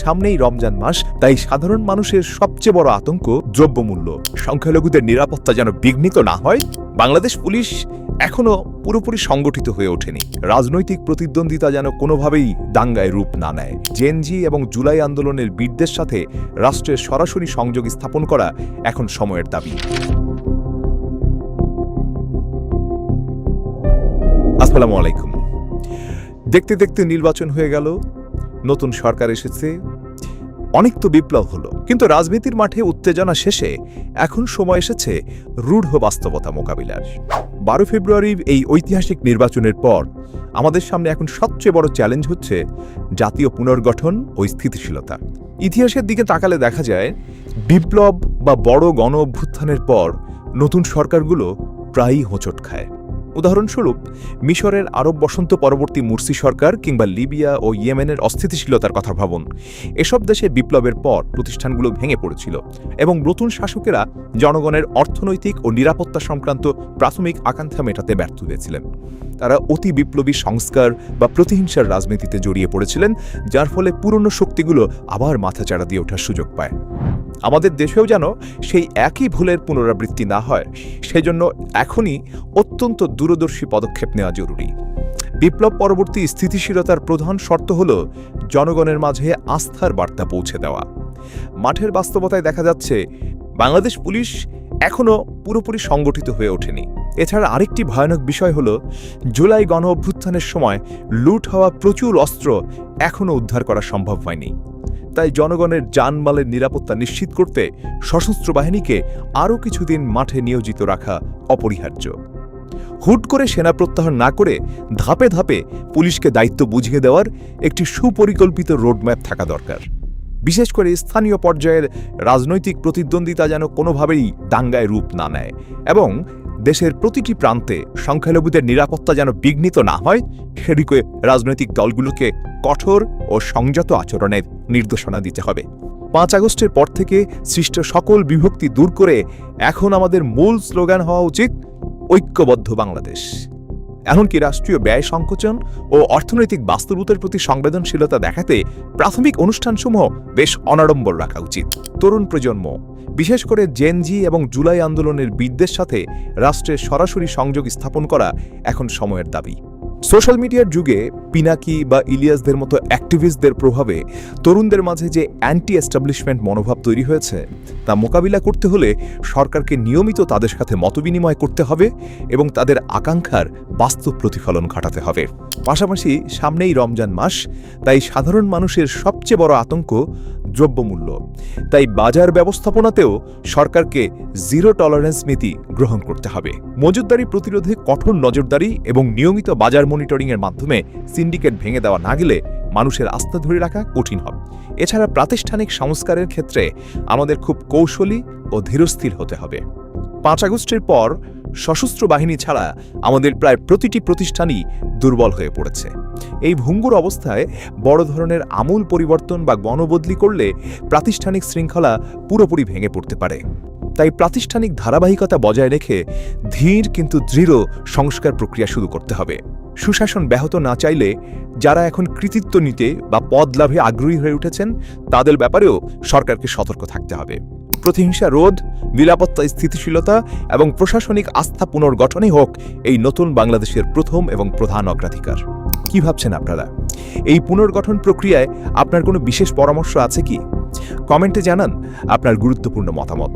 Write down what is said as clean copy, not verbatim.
সামনেই রমজান মাস, তাই সাধারণ মানুষের সবচেয়ে বড় আতঙ্ক দ্রব্যমূল্য। সংখ্যালঘুদের নিরাপত্তা যেন বিঘ্নিত না হয়। বাংলাদেশ পুলিশ এখনো পুরোপুরি সংগঠিত হয়ে ওঠেনি। রাজনৈতিক প্রতিদ্বন্দ্বিতা যেন কোনোভাবেই দাঙ্গায় রূপ না নেয়। জেনজি এবং জুলাই আন্দোলনের বীরদের সাথে রাষ্ট্রের সরাসরি সংযোগ স্থাপন করা এখন সময়ের দাবি। আসসালামু আলাইকুম। দেখতে দেখতে নির্বাচন হয়ে গেল, নতুন সরকার এসেছে, অনেক তো বিপ্লব হলো, কিন্তু রাজনীতির মাঠে উত্তেজনা শেষে এখন সময় এসেছে রূঢ় বাস্তবতা মোকাবিলার। 12 ফেব্রুয়ারি এই ঐতিহাসিক নির্বাচনের পর আমাদের সামনে এখন সবচেয়ে বড় চ্যালেঞ্জ হচ্ছে জাতীয় পুনর্গঠন ও স্থিতিশীলতা। ইতিহাসের দিকে তাকালে দেখা যায়, বিপ্লব বা বড় গণ অভ্যুত্থানের পর নতুন সরকারগুলো প্রায়ই হোঁচট খায়। উদাহরণস্বরূপ মিশরের আরব বসন্ত পরবর্তী মুরসি সরকার কিংবা লিবিয়া ও ইয়েমেনের অস্থিতিশীলতার কথা ভাবুন। এসব দেশে বিপ্লবের পর প্রতিষ্ঠানগুলো ভেঙে পড়েছিল এবং নতুন শাসকেরা জনগণের অর্থনৈতিক ও নিরাপত্তা সংক্রান্ত প্রাথমিক আকাঙ্ক্ষা মেটাতে ব্যর্থ হয়েছিলেন। তারা অতি বিপ্লবী সংস্কার বা প্রতিহিংসার রাজনীতিতে জড়িয়ে পড়েছিলেন, যার ফলে পুরনো শক্তিগুলো আবার মাথাচাড়া দিয়ে ওঠার সুযোগ পায়। আমাদের দেশেও যেন সেই একই ভুলের পুনরাবৃত্তি না হয়, সেজন্য এখনই অত্যন্ত দূরদর্শী পদক্ষেপ নেওয়া জরুরি। বিপ্লব পরবর্তী স্থিতিশীলতার প্রধান শর্ত হল জনগণের মাঝে আস্থার বার্তা পৌঁছে দেওয়া। মাঠের বাস্তবতায় দেখা যাচ্ছে, বাংলাদেশ পুলিশ এখনও পুরোপুরি সংগঠিত হয়ে ওঠেনি। এছাড়া আরেকটি ভয়ানক বিষয় হল, জুলাই গণ অভ্যুত্থানের সময় লুট হওয়া প্রচুর অস্ত্র এখনও উদ্ধার করা সম্ভব হয়নি। তাই জনগণের জানমালের নিরাপত্তা নিশ্চিত করতে সশস্ত্র বাহিনীকে আরও কিছুদিন মাঠে নিয়োজিত রাখা অপরিহার্য। হুট করে সেনা প্রত্যাহার না করে ধাপে ধাপে পুলিশকে দায়িত্ব বুঝিয়ে দেওয়ার একটি সুপরিকল্পিত রোডম্যাপ থাকা দরকার। বিশেষ করে স্থানীয় পর্যায়ের রাজনৈতিক প্রতিদ্বন্দ্বিতা যেন কোনোভাবেই দাঙ্গায় রূপ না নেয় এবং দেশের প্রতিটি প্রান্তে সংখ্যালঘুদের নিরাপত্তা যেন বিঘ্নিত না হয়, সেদিকে রাজনৈতিক দলগুলোকে কঠোর ও সংযত আচরণের নির্দেশনা দিতে হবে। 5 আগস্টের পর থেকে সৃষ্ট সকল বিভক্তি দূর করে এখন আমাদের মূল স্লোগান হওয়া উচিত ঐক্যবদ্ধ বাংলাদেশ। এমনকি রাষ্ট্রীয় ব্যয় সংকোচন ও অর্থনৈতিক বাস্তবতার প্রতি সংবেদনশীলতা দেখাতে প্রাথমিক অনুষ্ঠানসমূহ বেশ অনাড়ম্বর রাখা উচিত। তরুণ প্রজন্ম, বিশেষ করে জেনজি এবং জুলাই আন্দোলনের বীরদের সাথে রাষ্ট্রের সরাসরি সংযোগ স্থাপন করা এখন সময়ের দাবি। সোশ্যাল মিডিয়ার যুগে পিনাকি বা ইলিয়াসদের মতো অ্যাক্টিভিস্টদের প্রভাবে তরুণদের মাঝে যে অ্যান্টি এস্টাবলিশমেন্ট মনোভাব তৈরি হয়েছে, তা মোকাবিলা করতে হলে সরকারকে নিয়মিত তাদের সাথে মতবিনিময় করতে হবে এবং তাদের আকাঙ্ক্ষার বাস্তব প্রতিফলন ঘটাতে হবে। পাশাপাশি সামনেই রমজান মাস, তাই সাধারণ মানুষের সবচেয়ে বড় আতঙ্ক দ্রব্যমূল্য। তাই বাজার ব্যবস্থাপনাতেও সরকারকে জিরো টলারেন্স নীতি গ্রহণ করতে হবে। মজুতদারি প্রতিরোধে কঠোর নজরদারি এবং নিয়মিত বাজার মনিটরিংয়ের মাধ্যমে সিন্ডিকেট ভেঙে দেওয়া না গেলে মানুষের আস্থা ধরে রাখা কঠিন হবে। এছাড়া প্রাতিষ্ঠানিক সংস্কারের ক্ষেত্রে আমাদের খুব কৌশলী ও ধীরস্থির হতে হবে। 5 আগস্টের পর সশস্ত্র বাহিনী ছাড়া আমাদের প্রায় প্রতিটি প্রতিষ্ঠানই দুর্বল হয়ে পড়েছে। এই ভঙ্গুর অবস্থায় বড় ধরনের আমূল পরিবর্তন বা গণবদলি করলে প্রাতিষ্ঠানিক শৃঙ্খলা পুরোপুরি ভেঙে পড়তে পারে। তাই প্রাতিষ্ঠানিক ধারাবাহিকতা বজায় রেখে ধীর কিন্তু দৃঢ় সংস্কার প্রক্রিয়া শুরু করতে হবে। সুশাসন ব্যাহত না চাইলে যারা এখন কৃতিত্ব নিতে বা পদ লাভে আগ্রহী হয়ে উঠেছেন, তাদের ব্যাপারেও সরকারকে সতর্ক থাকতে হবে। প্রতিহিংসা রোধ, নিরাপত্তা স্থিতিশীলতা এবং প্রশাসনিক আস্থা পুনর্গঠনই হোক এই নতুন বাংলাদেশের প্রথম এবং প্রধান অগ্রাধিকার। কি ভাবছেন আপনারা? এই পুনর্গঠন প্রক্রিয়ায় আপনার কোনো বিশেষ পরামর্শ আছে কি? কমেন্টে জানান আপনার গুরুত্বপূর্ণ মতামত।